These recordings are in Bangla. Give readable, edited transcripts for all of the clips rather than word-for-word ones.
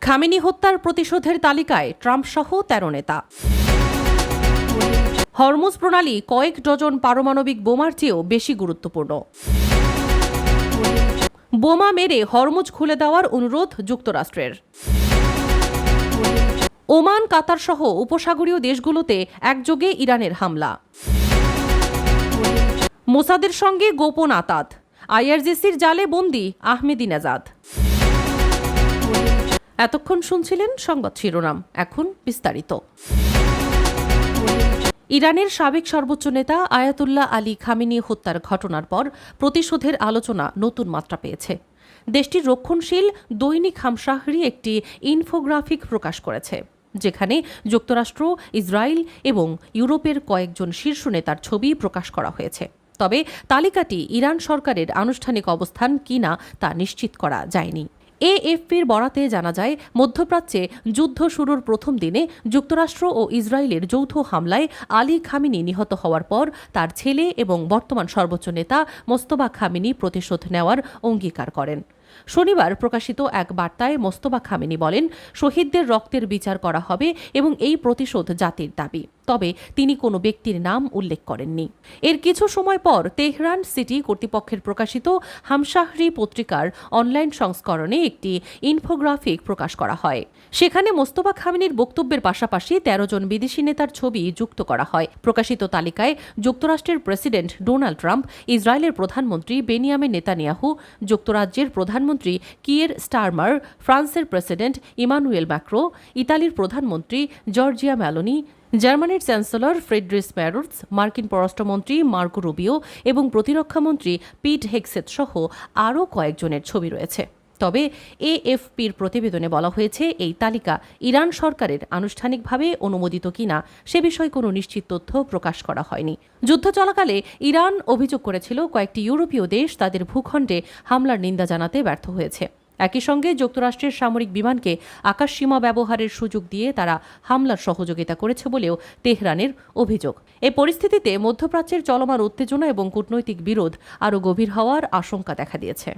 খামেনি হত্যার প্রতিশোধের তালিকায় ট্রাম্প সহ ১৩ নেতা। হরমুজ প্রণালী কয়েক ডজন পারমাণবিক বোমার চেয়েও বেশি গুরুত্বপূর্ণ। বোমা মেরে হরমুজ খুলে দেওয়ার অনুরোধ যুক্তরাষ্ট্রের। ওমান, কাতার সহ উপসাগরীয় দেশগুলোতে একযোগে ইরানের হামলা। মোসাদের সঙ্গে গোপন আতাত, আইআরজিসির জালে বন্দী আহমেদিনেজাদ। এতক্ষণ শুনছিলেন সংবাদ শিরোনাম, এখন বিস্তারিত। ইরানের সাবেক সর্বোচ্চ নেতা আয়াতুল্লাহ আলী খামেনি হত্যার ঘটনার পর প্রতিশোধের আলোচনা নতুন মাত্রা পেয়েছে। দেশটির রক্ষণশীল দৈনিক হামশাহরি একটি ইনফোগ্রাফিক প্রকাশ করেছে, যেখানে যুক্তরাষ্ট্র, ইসরায়েল এবং ইউরোপের কয়েকজন শীর্ষ নেতার ছবি প্রকাশ করা হয়েছে। তবে তালিকাটি ইরান সরকারের আনুষ্ঠানিক অবস্থান কিনা তা নিশ্চিত করা যায়নি। এএফপির বরাতে জানা যায়, মধ্যপ্রাচ্যে যুদ্ধ শুরুর প্রথম দিনে যুক্তরাষ্ট্র ও ইসরায়েলের যৌথ হামলায় আলী খামেনি নিহত হওয়ার পর তার ছেলে এবং বর্তমান সর্বোচ্চ নেতা মোস্তফা খামেনি প্রতিশোধ নেওয়ার অঙ্গীকার করেন। শনিবার প্রকাশিত এক বার্তায় মোস্তফা খামেনি বলেন, শহীদদের রক্তের বিচার করা হবে এবং এই প্রতিশোধ জাতির দাবি। তবে তিনি কোনো ব্যক্তির নাম উল্লেখ করেননি। এর কিছু সময় পর তেহরান সিটি কর্তৃপক্ষের প্রকাশিত হামশাহরি পত্রিকার অনলাইন সংস্করণে একটি ইনফোগ্রাফিক প্রকাশ করা হয়। সেখানে মোস্তফা খামেনির বক্তব্যের পাশাপাশি ১৩ জন বিদেশি নেতার ছবি যুক্ত করা হয়। প্রকাশিত তালিকায় যুক্তরাষ্ট্রের প্রেসিডেন্ট ডোনাল্ড ট্রাম্প, ইসরায়েলের প্রধানমন্ত্রী বেনিয়ামিন নেতানিয়াহু, যুক্তরাজ্যের প্রধানমন্ত্রী কিয়ের স্টারমার, ফ্রান্সের প্রেসিডেন্ট ইমানুয়েল ম্যাক্রো, ইতালির প্রধানমন্ত্রী জর্জিয়া মেলোনি, জার্মানির চ্যান্সেলর ফ্রেডরিস মেরুটস, মার্কিন পররাষ্ট্রমন্ত্রী মার্কো রুবিও এবং প্রতিরক্ষামন্ত্রী পিট হেগসেথ সহ আরও কয়েকজনের ছবি রয়েছে। তবে এএফপির প্রতিবেদনে বলা হয়েছে, এই তালিকা ইরান সরকারের আনুষ্ঠানিকভাবে অনুমোদিত কিনা সে বিষয়ে কোনো নিশ্চিত তথ্য প্রকাশ করা হয়নি। যুদ্ধ চলাকালে ইরান অভিযোগ করেছিল, কয়েকটি ইউরোপীয় দেশ তাদের ভূখণ্ডে হামলার নিন্দা জানাতে ব্যর্থ হয়েছে। একই সঙ্গে যুক্তরাষ্ট্রের সামরিক বিমানকে আকাশসীমা ব্যবহারের সুযোগ দিয়ে তারা হামলার সহযোগিতা করেছে বলেও তেহরানের অভিযোগ। এই পরিস্থিতিতে মধ্যপ্রাচ্যের চলমান উত্তেজনা এবং কূটনৈতিক বিরোধ আরও গভীর হওয়ার আশঙ্কা দেখা দিয়েছে।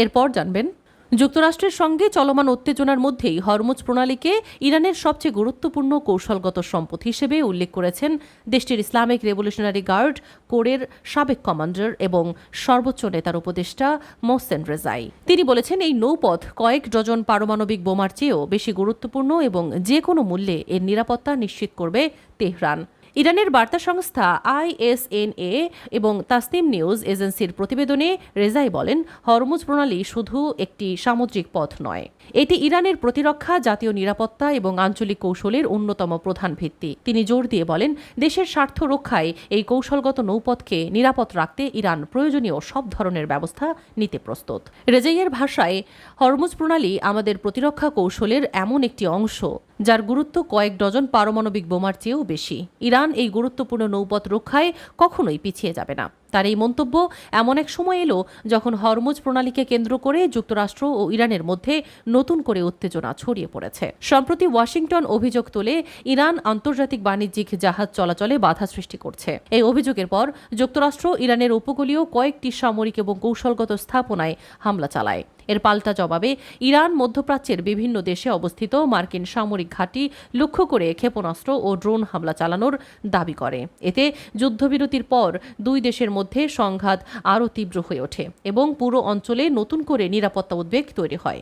এরপর জানবেন, যুক্তরাষ্ট্রের সঙ্গে চলমান উত্তেজনার মধ্যেই হরমুজ প্রণালীকে ইরানের সবচেয়ে গুরুত্বপূর্ণ কৌশলগত সম্পদ হিসেবে উল্লেখ করেছেন দেশটির ইসলামিক রেভলিউশনারি গার্ড কোরের সাবেক কমান্ডার এবং সর্বোচ্চ নেতার উপদেষ্টা মোহসেন রেজাই। তিনি বলেছেন, এই নৌপথ কয়েক ডজন পারমাণবিক বোমার চেয়েও বেশি গুরুত্বপূর্ণ এবং যে কোনো মূল্যে এর নিরাপত্তা নিশ্চিত করবে তেহরান। ইরানের বার্তা সংস্থা আইএসএনএ এবং তাসনিম নিউজ এজেন্সির প্রতিবেদনে রেজাই বলেন, হরমুজ প্রণালী শুধু একটি সামুদ্রিক পথ নয়, এটি ইরানের প্রতিরক্ষা, জাতীয় নিরাপত্তা এবং আঞ্চলিক কৌশলের অন্যতম প্রধান ভিত্তি। তিনি জোর দিয়ে বলেন, দেশের স্বার্থ রক্ষায় এই কৌশলগত নৌপথকে নিরাপদ রাখতে ইরান প্রয়োজনীয় সব ধরনের ব্যবস্থা নিতে প্রস্তুত। রেজাইয়ের ভাষায়, হরমুজ প্রণালী আমাদের প্রতিরক্ষা কৌশলের এমন একটি অংশ যার গুরুত্ব কয়েক ডজন পারমাণবিক বোমার চেয়েও বেশি। ইরান এই গুরুত্বপূর্ণ নৌপথ রক্ষায় কখনোই পিছিয়ে যাবে না। তার এই মন্তব্য এমন এক সময় এলো যখন হরমুজ প্রণালীকে কেন্দ্র করে যুক্তরাষ্ট্র ও ইরানের মধ্যে নতুন করে উত্তেজনা ছড়িয়ে পড়েছে। সম্প্রতি ওয়াশিংটন অভিযোগ তোলে, ইরান আন্তর্জাতিক বাণিজ্যিক জাহাজ চলাচলে বাধা সৃষ্টি করছে। এই অভিযোগের পর যুক্তরাষ্ট্র ইরানের উপকূলীয় কয়েকটি সামরিক এবং কৌশলগত স্থাপনায় হামলা চালায়। এর পাল্টা জবাবে ইরান মধ্যপ্রাচ্যের বিভিন্ন দেশে অবস্থিত মার্কিন সামরিক ঘাঁটি লক্ষ্য করে ক্ষেপণাস্ত্র ও ড্রোন হামলা চালানোর দাবি করে। এতে যুদ্ধবিরতির পর দুই দেশের মধ্যে সংঘাত আরও তীব্র হয়ে ওঠে এবং পুরো অঞ্চলে নতুন করে নিরাপত্তা উদ্বেগ তৈরি হয়।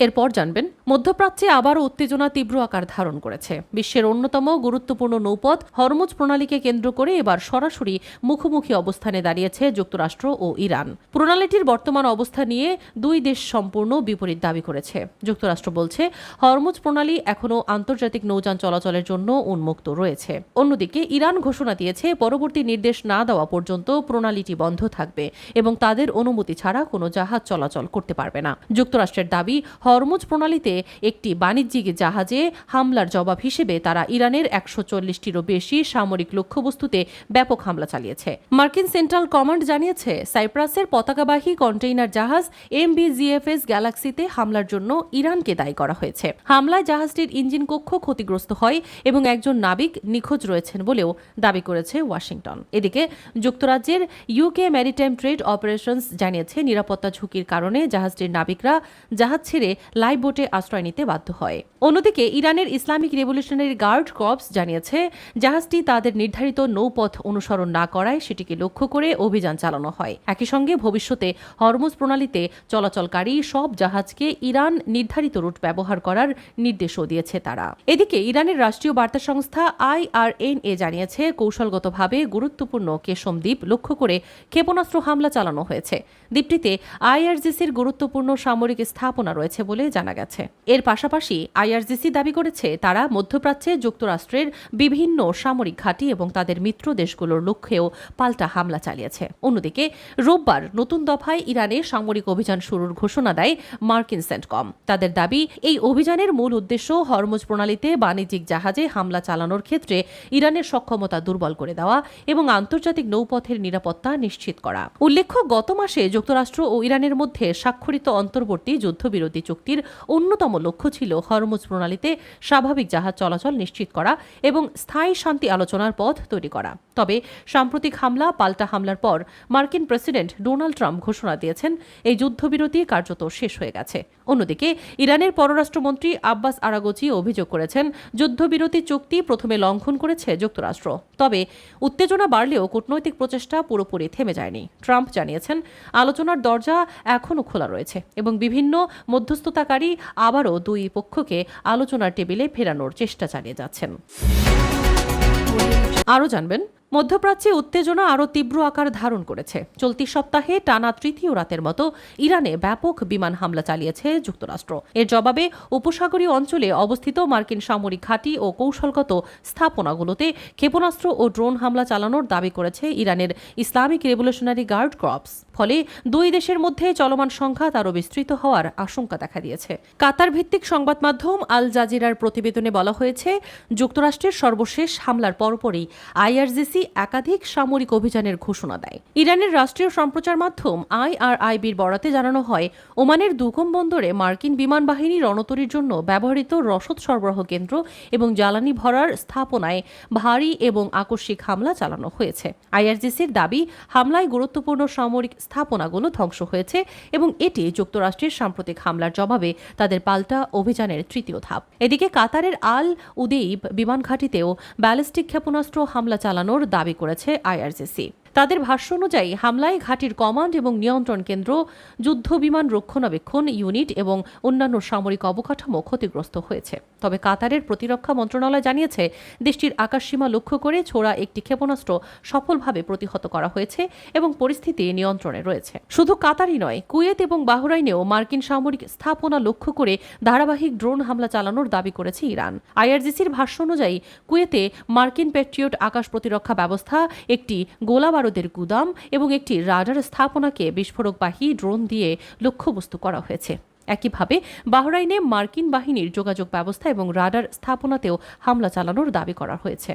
এরপর জানবেন, মধ্যপ্রাচ্যে আবারও উত্তেজনা তীব্র আকার ধারণ করেছে। বিশ্বের অন্যতম গুরুত্বপূর্ণ নৌপথ হরমুজ প্রণালীকে কেন্দ্র করে এবার সরাসরি মুখোমুখি অবস্থানে দাঁড়িয়েছে যুক্তরাষ্ট্র ও ইরান। প্রণালীটির বর্তমান অবস্থা নিয়ে দুই দেশ সম্পূর্ণ বিপরীত দাবি করেছে। যুক্তরাষ্ট্র বলছে, হরমুজ প্রণালী এখনও আন্তর্জাতিক নৌযান চলাচলের জন্য উন্মুক্ত রয়েছে। অন্যদিকে ইরান ঘোষণা দিয়েছে, পরবর্তী নির্দেশ না দেওয়া পর্যন্ত প্রণালীটি বন্ধ থাকবে এবং তাদের অনুমতি ছাড়া কোনো জাহাজ চলাচল করতে পারবে না। যুক্তরাষ্ট্রের দাবি, হরমুজ প্রণালীতে একটি বাণিজ্যিক জাহাজে হামলার জবাব হিসেবে তারা ইরানের 140টিরও বেশি সামরিক লক্ষ্যবস্তুতে ব্যাপক হামলা চালিয়েছে। মার্কিন সেন্ট্রাল কমান্ড জানিয়েছে সাইপ্রাসের পতাকাবাহী কন্টেইনার জাহাজ MBGFS গ্যালাক্সিতে হামলার জন্য ইরানকে দায়ী করা হয়েছে। হামলায় জাহাজটির ইঞ্জিন কক্ষ ক্ষতিগ্রস্ত হয় এবং একজন নাবিক নিখোঁজ রয়েছেন বলেও দাবি করেছে ওয়াশিংটন। এদিকে যুক্তরাজ্যের UK ম্যারিটাইম ট্রেড অপারেশনস জানিয়েছে নিরাপত্তা ঝুঁকির কারণে জাহাজটির নাবিকরা জাহাজ ছেড়ে লাইভ বোটে আশ্রয় নিতে বাধ্য হয়। অন্যদিকে ইরানের ইসলামিক রেভলিউশনারি গার্ড কর্পস জানিয়েছে জাহাজটি তাদের নির্ধারিত নৌপথ অনুসরণ না করায় সেটিকে লক্ষ্য করে অভিযান চালানো হয়। একই সঙ্গে ভবিষ্যতে হরমুজ প্রণালীতে চলাচলকারী সব জাহাজকে ইরান নির্ধারিত রুট ব্যবহার করার নির্দেশও দিয়েছে তারা। এদিকে ইরানের রাষ্ট্রীয় বার্তা সংস্থা IRNA জানিয়েছে কৌশলগতভাবে গুরুত্বপূর্ণ কেশম দ্বীপ লক্ষ্য করে ক্ষেপণাস্ত্র হামলা চালানো হয়েছে। দ্বীপটিতে IRGCর গুরুত্বপূর্ণ সামরিক স্থাপনা রয়েছে বলে জানা গেছে। এর পাশাপাশি IRGC দাবি করেছে তারা মধ্যপ্রাচ্যে যুক্তরাষ্ট্রের বিভিন্ন সামরিক ঘাঁটি এবং তাদের মিত্র দেশগুলোর লক্ষ্যেও পাল্টা হামলা চালিয়েছে। অন্যদিকে রোববার নতুন দফায় ইরানে সামরিক অভিযান শুরুর ঘোষণা দেয় মার্কিন সেন্টকম। তাদের দাবি এই অভিযানের মূল উদ্দেশ্য হরমুজ প্রণালীতে বাণিজ্যিক জাহাজে হামলা চালানোর ক্ষেত্রে ইরানের সক্ষমতা দুর্বল করে দেওয়া এবং আন্তর্জাতিক নৌপথের নিরাপত্তা নিশ্চিত করা। উল্লেখ্য গত মাসে যুক্তরাষ্ট্র ও ইরানের মধ্যে স্বাক্ষরিত অন্তর্বর্তী যুদ্ধবিরতি চুক্তির অন্যতম লক্ষ্য ছিল হরমুজ প্রণালীতে স্বাভাবিক জাহাজ চলাচল নিশ্চিত করা এবং স্থায়ী শান্তি আলোচনার পথ তৈরি করা। তবে সাম্প্রতিক পাল্টা হামলার পর মার্কিন প্রেসিডেন্ট ডোনাল্ড ট্রাম্প ঘোষণা দিয়েছেন এই যুদ্ধবিরতি কার্যত শেষ হয়ে গেছে। অন্যদিকে ইরানের পররাষ্ট্রমন্ত্রী আব্বাস আরাগচি অভিযোগ করেছেন যুদ্ধবিরতি চুক্তি প্রথমে লঙ্ঘন করেছে যুক্তরাষ্ট্র। তবে উত্তেজনা বাড়লেও কূটনৈতিক প্রচেষ্টা পুরোপুরি থেমে যায়নি। ট্রাম্প জানিয়েছেন আলোচনার দরজা এখনও খোলা রয়েছে এবং বিভিন্ন মধ্যস্থতাকারী আবারও দুই পক্ষকে আলোচনার টেবিলে ফেরানোর চেষ্টা চালিয়ে যাচ্ছেন। আরও জানবেন, মধ্যপ্রাচ্যে উত্তেজনা আরও তীব্র আকার ধারণ করেছে। চলতি সপ্তাহে টানা তৃতীয় রাতের মতো ইরানে ব্যাপক বিমান হামলা চালিয়েছে যুক্তরাষ্ট্র। এর জবাবে উপসাগরীয় অঞ্চলে অবস্থিত মার্কিন সামরিক ঘাঁটি ও কৌশলগত স্থাপনাগুলোতে ক্ষেপণাস্ত্র ও ড্রোন হামলা চালানোর দাবি করেছে ইরানের ইসলামিক রেভলিউশনারি গার্ড কর্পস। ফলে দুই দেশের মধ্যে চলমান সংঘাত আরও বিস্তৃত হওয়ার আশঙ্কা দেখা দিয়েছে। কাতার ভিত্তিক সংবাদ মাধ্যম আল জাজিরার প্রতিবেদনে বলা হয়েছে যুক্তরাষ্ট্রের সর্বশেষ হামলার পরপরই IRGC একাধিক সামরিক অভিযানের ঘোষণা দেয়। ইরানের রাষ্ট্রীয় সম্প্রচার মাধ্যম IRIBর বরাতে জানানো হয় ওমানের দুকম বন্দরে মার্কিন বিমান বাহিনী রণতরীর জন্য ব্যবহৃত রসদ সরবরাহ কেন্দ্র এবং জ্বালানি ভরার স্থাপনায় ভারী এবং আকস্মিক হামলা চালানো হয়েছে। IRGCর দাবি হামলায় গুরুত্বপূর্ণ সামরিক স্থাপনাগুলো ধ্বংস হয়েছে এবং এটি যুক্তরাষ্ট্রের সাম্প্রতিক হামলার জবাবে তাদের পাল্টা অভিযানের তৃতীয় ধাপ। এদিকে কাতারের আল উদেইব বিমান ঘাঁটিতেও ব্যালিস্টিক ক্ষেপণাস্ত্র হামলা চালানোর দাবি করেছে IRGC। তাদের ভাষ্য অনুযায়ী হামলায় ঘাঁটির কমান্ড এবং নিয়ন্ত্রণ কেন্দ্র, যুদ্ধ বিমান রক্ষণাবেক্ষণ ইউনিট এবং অন্যান্য সামরিক অবকাঠামো ক্ষতিগ্রস্ত হয়েছে। তবে কাতারের প্রতিরক্ষা মন্ত্রণালয় জানিয়েছে দেশটির আকাশসীমা লক্ষ্য করে ছোড়া একটি ক্ষেপণাস্ত্র সফলভাবে প্রতিহত করা হয়েছে এবং পরিস্থিতি নিয়ন্ত্রণে রয়েছে। শুধু কাতারই নয়, কুয়েত এবং বাহরাইনেও মার্কিন সামরিক স্থাপনা লক্ষ্য করে ধারাবাহিক ড্রোন হামলা চালানোর দাবি করেছে ইরান। IRGCর ভাষ্য অনুযায়ী কুয়েতে মার্কিন প্যাট্রিয়ট আকাশ প্রতিরক্ষা ব্যবস্থা, একটি গোলাবারুদের গুদাম এবং একটি রাডার স্থাপনাকে বিস্ফোরকবাহী ড্রোন দিয়ে লক্ষ্যবস্তু করা হয়েছে। একইভাবে বাহরাইনে মার্কিন বাহিনীর যোগাযোগ ব্যবস্থা এবং রাডার স্থাপনাতেও হামলা চালানোর দাবি করা হয়েছে।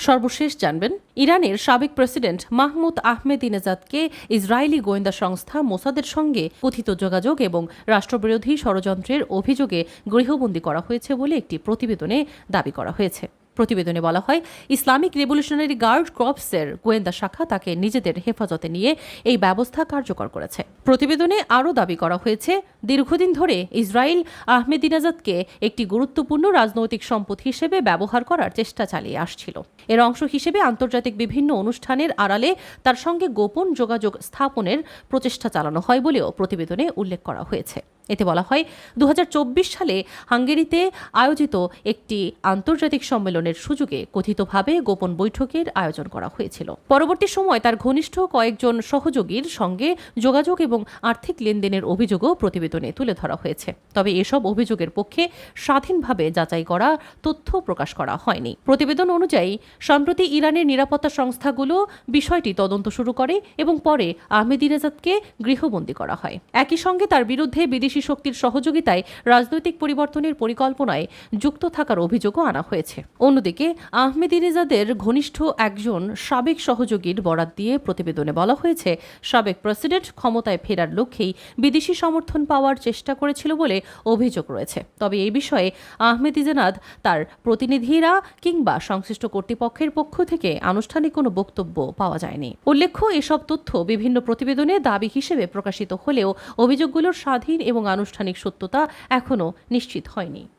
সর্বশেষ জানবেন, ইরানের সাবেক প্রেসিডেন্ট মাহমুদ আহমেদিনেজাদকে ইসরায়েলি গোয়েন্দা সংস্থা মোসাদের সঙ্গে কথিত যোগাযোগ এবং রাষ্ট্রবিরোধী ষড়যন্ত্রের অভিযোগে গৃহবন্দী করা হয়েছে বলে একটি প্রতিবেদনে দাবি করা হয়েছে। প্রতিবেদনে বলা হয় ইসলামিক রেভলিউশনারি গার্ড কর্পসের গোয়েন্দা শাখা তাকে নিজেদের হেফাজতে নিয়ে এই ব্যবস্থা কার্যকর করেছে। প্রতিবেদনে আরও দাবি করা হয়েছে দীর্ঘদিন ধরে ইসরায়েল আহমেদিনেজাদকে একটি গুরুত্বপূর্ণ রাজনৈতিক সম্পদ হিসেবে ব্যবহার করার চেষ্টা চালিয়ে আসছিল। এর অংশ হিসেবে আন্তর্জাতিক বিভিন্ন অনুষ্ঠানের আড়ালে তার সঙ্গে গোপন যোগাযোগ স্থাপনের প্রচেষ্টা চালানো হয় বলেও প্রতিবেদনে উল্লেখ করা হয়েছে। এতে বলা হয় 2024 সালে হাঙ্গেরিতে আয়োজিত একটি আন্তর্জাতিক সম্মেলনের সুযোগে কথিতভাবে গোপন বৈঠকের আয়োজন করা হয়েছিল। পরবর্তী সময় তার ঘনিষ্ঠ কয়েকজন সহযোগীর সঙ্গে যোগাযোগ এবং আর্থিক লেনদেনের অভিযোগও প্রতিবেদনে তুলে ধরা হয়েছে। তবে এসব অভিযোগের পক্ষে স্বাধীনভাবে যাচাই করা তথ্য প্রকাশ করা হয়নি। প্রতিবেদন অনুযায়ী সম্প্রতি ইরানের নিরাপত্তা সংস্থাগুলো বিষয়টি তদন্ত শুরু করে এবং পরে আহমেদিনেজাদকে গৃহবন্দী করা হয়। একই সঙ্গে তার বিরুদ্ধে বিদেশি বিদেশি শক্তির সহযোগিতায় রাজনৈতিক পরিবর্তনের পরিকল্পনায় যুক্ত থাকার অভিযোগও আনা হয়েছে। অন্যদিকে আহমেদিনেজাদের ঘনিষ্ঠ একজন সাবেক সহযোগীর বরাত দিয়ে প্রতিবেদনে বলা হয়েছে, সাবেক প্রেসিডেন্ট ক্ষমতায় ফেরার লক্ষ্যেই বিদেশি সমর্থন পাওয়ার চেষ্টা করেছিল বলে অভিযোগ রয়েছে। তবে এই বিষয়ে আহমেদিনেজাদ, তার প্রতিনিধিরা কিংবা সংশ্লিষ্ট কর্তৃপক্ষের পক্ষ থেকে আনুষ্ঠানিক কোনো বক্তব্য পাওয়া যায়নি। উল্লেখ্য, এসব তথ্য বিভিন্ন প্রতিবেদনে দাবি হিসেবে প্রকাশিত হলেও অভিযোগগুলোর স্বাধীন এবং আনুষ্ঠানিক সত্যতা এখনও নিশ্চিত হয়নি।